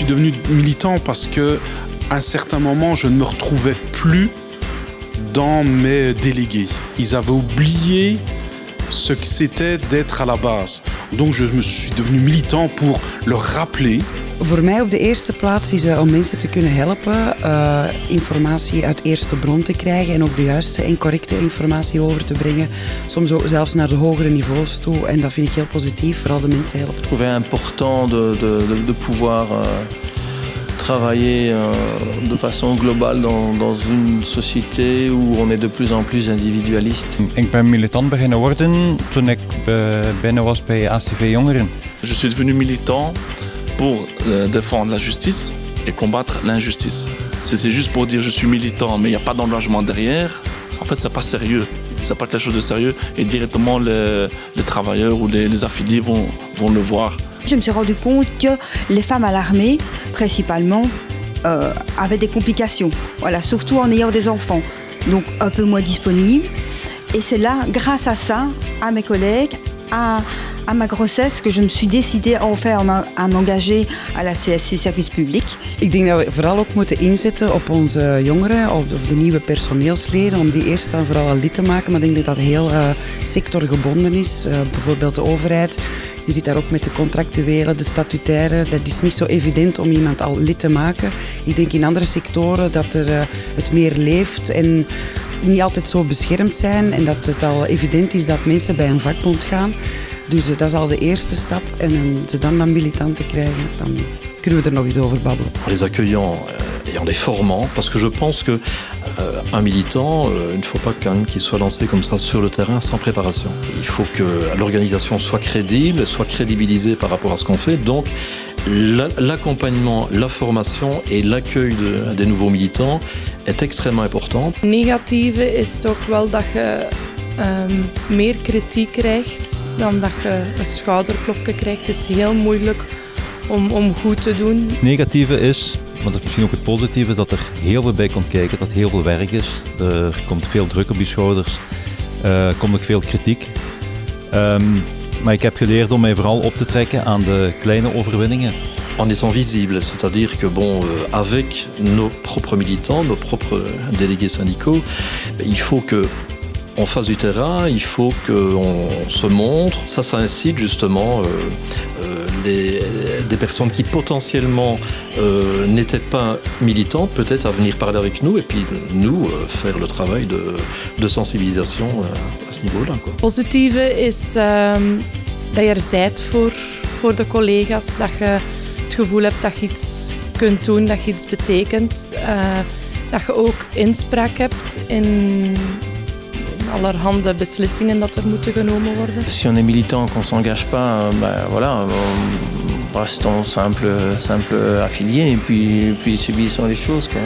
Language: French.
devenu militant parce que à un certain moment, je ne me retrouvais plus dans mes délégués. Ils avaient oublié ce que c'était d'être à la base. Donc je me suis devenu militant pour leur rappeler. Voor mij op de eerste plaats is om mensen te kunnen helpen, informatie uit eerste bron te krijgen en ook de juiste en correcte informatie over te brengen. Soms ook zelfs naar de hogere niveaus toe en dat vind ik heel positief, vooral de mensen helpen. Je trouvais important de pouvoir travailler de façon globale dans une société où on est de plus en plus individualiste. Ik ben militant beginnen worden toen ik binnen was bij ACV Jongeren. Je suis devenu militant pour défendre la justice et combattre l'injustice. C'est juste pour dire je suis militant, mais il n'y a pas d'engagement derrière. En fait, c'est pas sérieux. C'est pas quelque chose de sérieux et directement les travailleurs ou les affiliés vont le voir. Je me suis rendu compte que les femmes à l'armée, principalement, avaient des complications. Voilà, surtout en ayant des enfants, donc un peu moins disponibles. Et c'est là, grâce à ça, à mes collègues, à ma grossesse, que je me suis décidée à m'engager à la CSC Service Public. Ik denk dat we vooral ook moeten inzetten op onze jongeren of de nieuwe personeelsleden, om die eerst dan vooral al lid te maken. Maar ik denk dat dat heel sectorgebonden is. Bijvoorbeeld de overheid, je zit daar ook met de contractuele, de statutaire. Dat is niet zo evident om iemand al lid te maken. Ik denk in andere sectoren dat het meer leeft en niet altijd zo beschermd zijn en dat het al evident is dat mensen bij een vakbond gaan. Dus dat is al de eerste stap en ze dan militant te krijgen, dan kunnen we er nog eens over babbelen. En les accueillant et en les formant, parce que je pense que un militant, il ne faut pas quand même qu'il soit lancé comme ça sur le terrain sans préparation. Il faut que l'organisation soit crédible, soit crédibilisée par rapport à ce qu'on fait. Donc l'accompagnement, la formation et l'accueil des nouveaux militants est extrêmement important. Het negatieve is toch wel dat je meer kritiek krijgt dan dat je een schouderklopje krijgt. Het is heel moeilijk om goed te doen. Het negatieve is, maar dat is misschien ook het positieve, dat er heel veel bij komt kijken, dat heel veel werk is. Er komt veel druk op je schouders, er komt ook veel kritiek. Maar ik heb geleerd om mij vooral op te trekken aan de kleine overwinningen. En étant visible, c'est-à-dire que avec nos propres militants, nos propres délégués syndicaux, il faut que on fasse du terrain, il faut qu'on se montre. Ça incite justement des personnes qui potentiellement n'étaient pas militantes, peut-être à venir parler avec nous et puis nous faire le travail de sensibilisation à ce niveau-là. Het positieve is dat je er bent voor de collega's, dat je het gevoel hebt dat je iets kunt doen, dat je iets betekent, dat je ook inspraak hebt in allerhande beslissingen dat er moeten genomen worden. Si on est militant, qu'on s'engage pas, voilà, restons simple affiliés et puis subissons les choses, quoi.